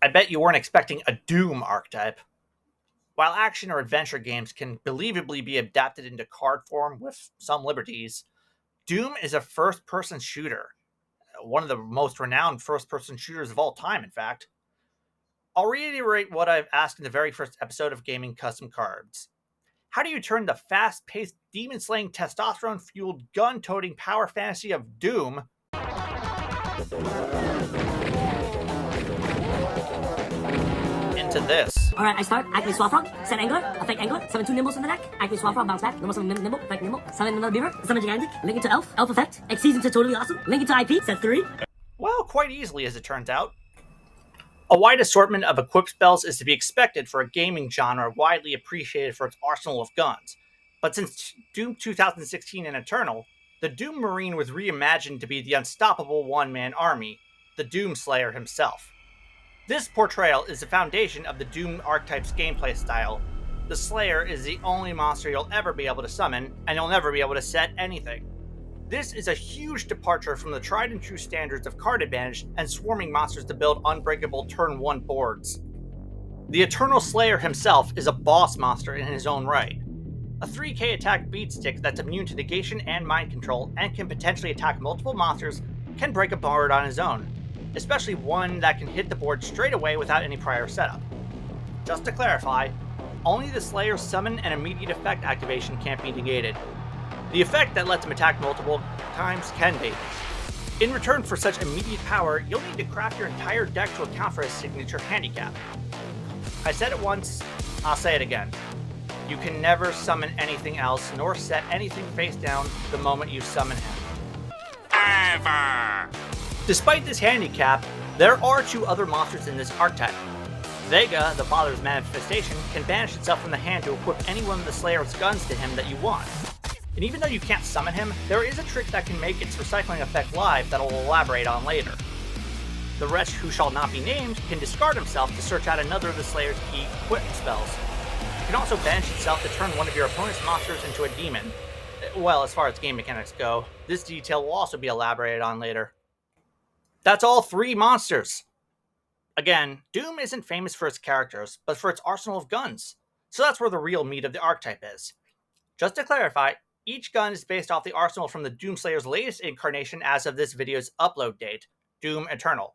I bet you weren't expecting a Doom archetype. While action or adventure games can believably be adapted into card form with some liberties, Doom is a first person shooter, one of the most renowned first person shooters of all time, in fact. I'll reiterate what I've asked in the very first episode of Gaming Custom Cards. How do you turn the fast paced, demon slaying, testosterone fueled, gun toting power fantasy of Doom into this? Alright, I start. Activate Swap Frog, set Angler, effect Angler, summon 2 Nimbles in the deck, activate Swap Frog, bounce back, normal summon Nimble, effect Nimble, summon another Beaver, summon Gigantic, link it to Elf, Elf effect, X season to Totally Awesome, link it to IP, set 3. Well, quite easily as it turns out. A wide assortment of equip spells is to be expected for a gaming genre widely appreciated for its arsenal of guns. But since Doom 2016 and Eternal, the Doom Marine was reimagined to be the unstoppable one-man army, the Doom Slayer himself. This portrayal is the foundation of the Doom archetype's gameplay style. The Slayer is the only monster you'll ever be able to summon, and you'll never be able to set anything. This is a huge departure from the tried and true standards of card advantage and swarming monsters to build unbreakable turn 1 boards. The Eternal Slayer himself is a boss monster in his own right. A 3k attack beatstick that's immune to negation and mind control and can potentially attack multiple monsters can break a board on his own, especially one that can hit the board straight away without any prior setup. Just to clarify, only the Slayer's summon and immediate effect activation can't be negated. The effect that lets him attack multiple times can be. In return for such immediate power, you'll need to craft your entire deck to account for his signature handicap. I said it once, I'll say it again. You can never summon anything else, nor set anything face down the moment you summon him. Ever! Despite this handicap, there are 2 other monsters in this archetype. Vega, the Father's Manifestation, can banish itself from the hand to equip any one of the Slayer's guns to him that you want. And even though you can't summon him, there is a trick that can make its recycling effect live that I'll elaborate on later. The wretch who shall not be named can discard himself to search out another of the Slayer's key equipment spells. It can also banish itself to turn one of your opponent's monsters into a demon. Well, as far as game mechanics go, this detail will also be elaborated on later. That's all 3 monsters! Again, Doom isn't famous for its characters, but for its arsenal of guns, so that's where the real meat of the archetype is. Just to clarify, each gun is based off the arsenal from the Doomslayer's latest incarnation as of this video's upload date, Doom Eternal.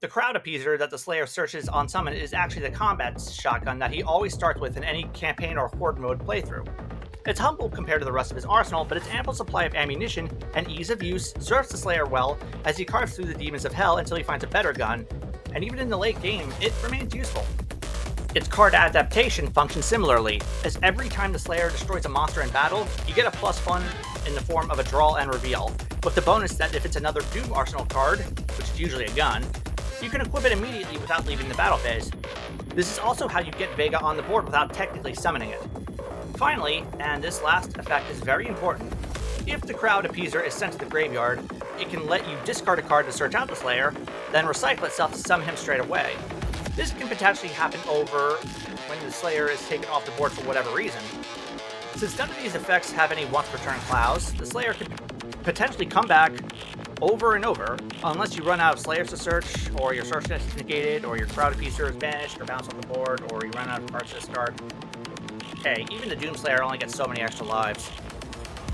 The crowd appeaser that the Slayer searches on summon is actually the combat shotgun that he always starts with in any campaign or horde mode playthrough. It's humble compared to the rest of his arsenal, but its ample supply of ammunition and ease of use serves the Slayer well as he carves through the demons of hell until he finds a better gun, and even in the late game, it remains useful. Its card adaptation functions similarly, as every time the Slayer destroys a monster in battle, you get a +1 in the form of a draw and reveal, with the bonus that if it's another Doom Arsenal card, which is usually a gun, you can equip it immediately without leaving the battle phase. This is also how you get Vega on the board without technically summoning it. Finally, and this last effect is very important, if the crowd appeaser is sent to the graveyard, it can let you discard a card to search out the Slayer, then recycle itself to summon him straight away. This can potentially happen over when the Slayer is taken off the board for whatever reason. Since none of these effects have any once per turn clouds, the Slayer can potentially come back over and over, unless you run out of Slayers to search, or your search is negated, or your crowd appeaser is banished or bounced off the board, or you run out of cards to discard. Hey, even the Doomslayer only gets so many extra lives.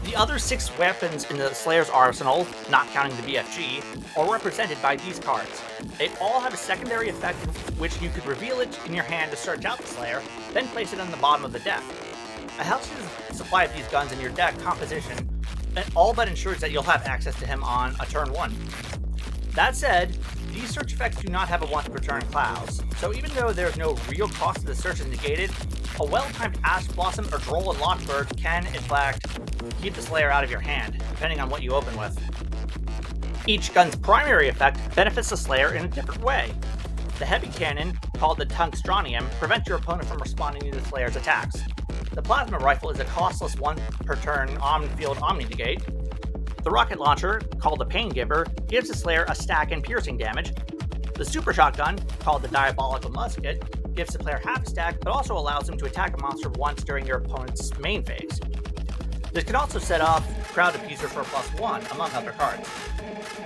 The other 6 weapons in the Slayer's arsenal, not counting the BFG, are represented by these cards. They all have a secondary effect in which you could reveal it in your hand to search out the Slayer, then place it on the bottom of the deck. It helps you to supply these guns in your deck composition, and all but ensures that you'll have access to him on a turn 1. That said, these search effects do not have a once per turn clause, so even though there's no real cost to the search is negated, a well-timed Ash Blossom or Droll and Lockbird can, in fact, keep the Slayer out of your hand, depending on what you open with. Each gun's primary effect benefits the Slayer in a different way. The heavy cannon, called the Tungstronium, prevents your opponent from responding to the Slayer's attacks. The plasma rifle is a costless one per turn on-field Omni-Negate. The rocket launcher, called the Pain Giver, gives the Slayer a stack and piercing damage. The super shotgun, called the Diabolical Musket, gives the player half a stack, but also allows him to attack a monster once during your opponent's main phase. This can also set off Crowd Appeaser for +1, among other cards.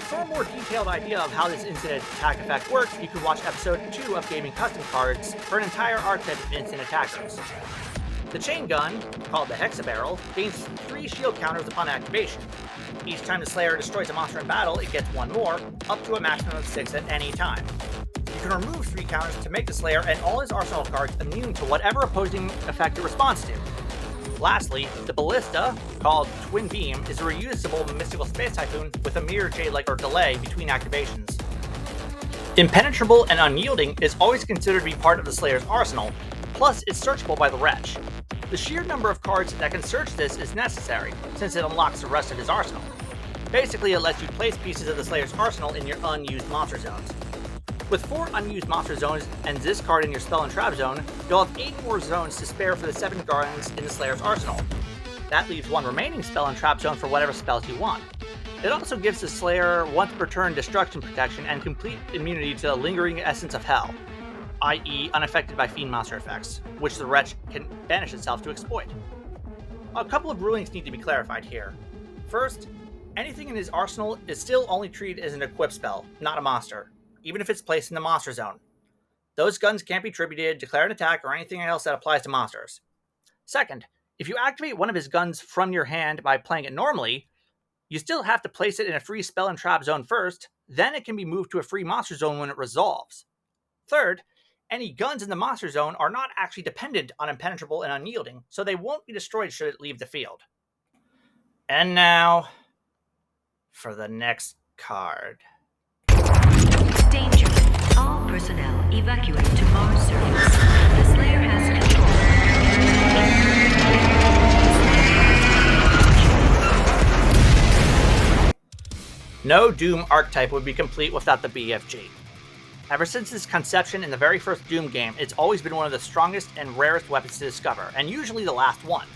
For a more detailed idea of how this instant attack effect works, you can watch episode 2 of Gaming Custom Cards for an entire archetype of instant attackers. The chain gun, called the Hexabarrel, gains 3 shield counters upon activation. Each time the Slayer destroys a monster in battle, it gets 1 more, up to a maximum of 6 at any time. You can remove 3 counters to make the Slayer and all his arsenal cards immune to whatever opposing effect it responds to. Lastly, the Ballista, called Twin Beam, is a reusable mystical space typhoon with a mirror jade-like or delay between activations. Impenetrable and Unyielding is always considered to be part of the Slayer's arsenal, plus it's searchable by the Wretch. The sheer number of cards that can search this is necessary, since it unlocks the rest of his arsenal. Basically, it lets you place pieces of the Slayer's arsenal in your unused monster zones. With 4 unused monster zones and this card in your spell and trap zone, you'll have 8 more zones to spare for the 7 guardians in the Slayer's arsenal. That leaves 1 remaining spell and trap zone for whatever spells you want. It also gives the Slayer once per turn destruction protection and complete immunity to the lingering essence of hell, i.e. unaffected by fiend monster effects, which the Wretch can banish itself to exploit. A couple of rulings need to be clarified here. First, anything in his arsenal is still only treated as an equip spell, not a monster, even if it's placed in the monster zone. Those guns can't be tributed, declare an attack, or anything else that applies to monsters. Second, if you activate one of his guns from your hand by playing it normally, you still have to place it in a free spell and trap zone first, then it can be moved to a free monster zone when it resolves. Third, any guns in the monster zone are not actually dependent on Impenetrable and Unyielding, so they won't be destroyed should it leave the field. And now, for the next card. Danger. All personnel evacuate to Mars surface. The Slayer has control. No Doom archetype would be complete without the BFG. Ever since its conception in the very first Doom game, it's always been one of the strongest and rarest weapons to discover, and usually the last one.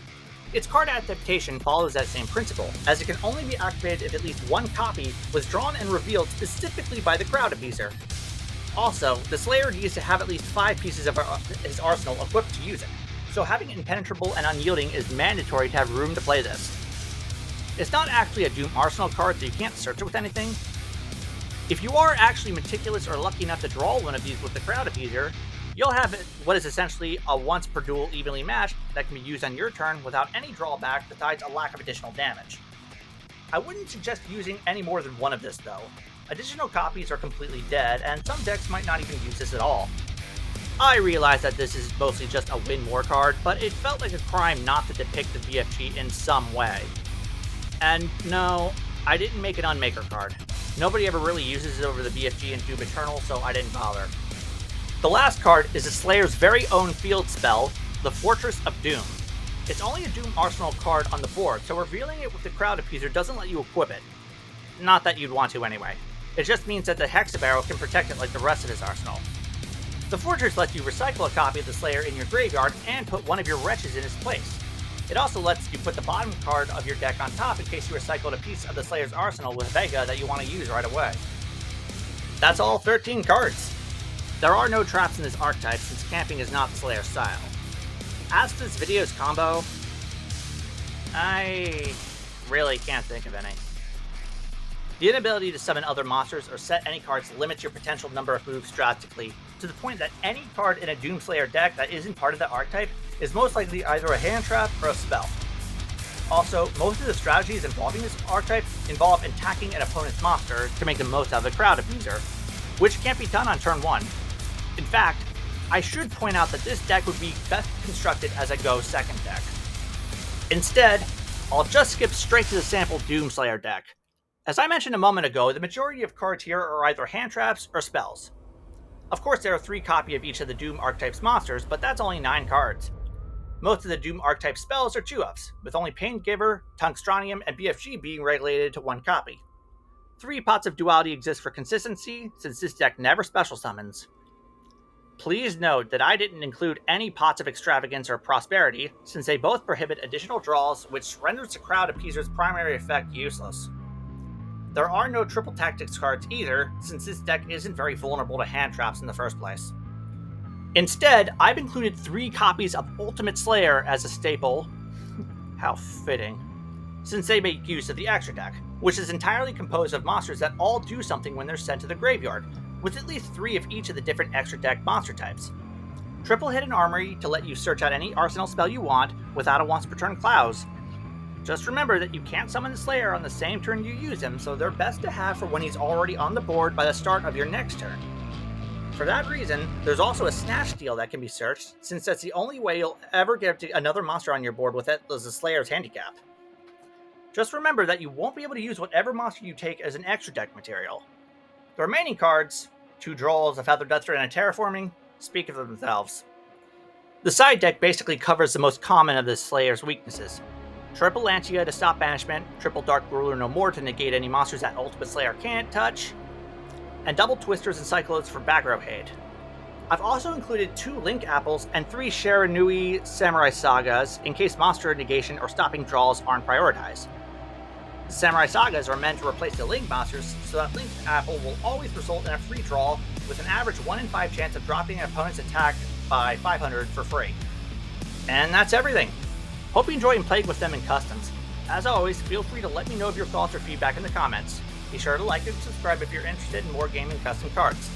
Its card adaptation follows that same principle, as it can only be activated if at least 1 copy was drawn and revealed specifically by the crowd abuser. Also, the Slayer needs to have at least 5 pieces of his arsenal equipped to use it, so having Impenetrable and Unyielding is mandatory to have room to play this. It's not actually a Doom arsenal card, so you can't search it with anything. If you are actually meticulous or lucky enough to draw one of these with the crowd abuser, you'll have what is essentially a once per duel evenly matched that can be used on your turn without any drawback besides a lack of additional damage. I wouldn't suggest using any more than 1 of this though. Additional copies are completely dead, and some decks might not even use this at all. I realize that this is mostly just a win more card, but it felt like a crime not to depict the BFG in some way. And no, I didn't make an Unmaker card. Nobody ever really uses it over the BFG in Doom Eternal, so I didn't bother. The last card is the Slayer's very own field spell, the Fortress of Doom. It's only a Doom arsenal card on the board, so revealing it with the crowd abuser doesn't let you equip it. Not that you'd want to anyway. It just means that the Hexabarrel can protect it like the rest of his arsenal. The Fortress lets you recycle a copy of the Slayer in your graveyard and put one of your Wretches in its place. It also lets you put the bottom card of your deck on top in case you recycled a piece of the Slayer's arsenal with Vega that you want to use right away. That's all 13 cards. There are no traps in this archetype since camping is not the Slayer style. As for this video's combo, I really can't think of any. The inability to summon other monsters or set any cards limits your potential number of moves drastically, to the point that any card in a Doomslayer deck that isn't part of the archetype is most likely either a hand trap or a spell. Also, most of the strategies involving this archetype involve attacking an opponent's monster to make the most out of the crowd abuser, which can't be done on turn 1. In fact, I should point out that this deck would be best constructed as a go second deck. Instead, I'll just skip straight to the sample Doomslayer deck. As I mentioned a moment ago, the majority of cards here are either hand traps or spells. Of course, there are 3 copies of each of the Doom archetype's monsters, but that's only 9 cards. Most of the Doom archetype spells are 2-ups, with only Paingiver, Tungstronium, and BFG being regulated to 1 copy. 3 pots of duality exist for consistency, since this deck never special summons. Please note that I didn't include any pots of extravagance or prosperity, since they both prohibit additional draws, which renders the crowd appeaser's primary effect useless. There are no triple tactics cards either, since this deck isn't very vulnerable to hand traps in the first place. Instead, I've included 3 copies of Ultimate Slayer as a staple. How fitting, since they make use of the extra deck. which is entirely composed of monsters that all do something when they're sent to the graveyard, with at least 3 of each of the different extra deck monster types. Triple hidden armory to let you search out any arsenal spell you want without a once per turn clouds. Just remember that you can't summon the Slayer on the same turn you use him, so they're best to have for when he's already on the board by the start of your next turn. For that reason, there's also a Snatch Steal that can be searched, since that's the only way you'll ever get to another monster on your board with it as the Slayer's handicap. Just remember that you won't be able to use whatever monster you take as an extra deck material. The remaining cards, 2 Drolls, a Feather Duster, and a Terraforming, speak for themselves. The side deck basically covers the most common of the Slayer's weaknesses. Triple Lancia to stop banishment, triple Dark Ruler no more to negate any monsters that Ultimate Slayer can't touch, and double Twisters and Cyclones for Backrow Hate. I've also included 2 Link Apples and 3 Shiranui Samurai Sagas in case monster negation or stopping draws aren't prioritized. The Samurai Sagas are meant to replace the Link monsters, so that Link Apple will always result in a free draw with an average 1 in 5 chance of dropping an opponent's attack by 500 for free. And that's everything. Hope you enjoy playing with them in customs. As always, feel free to let me know of your thoughts or feedback in the comments. Be sure to like and subscribe if you're interested in more gaming custom cards.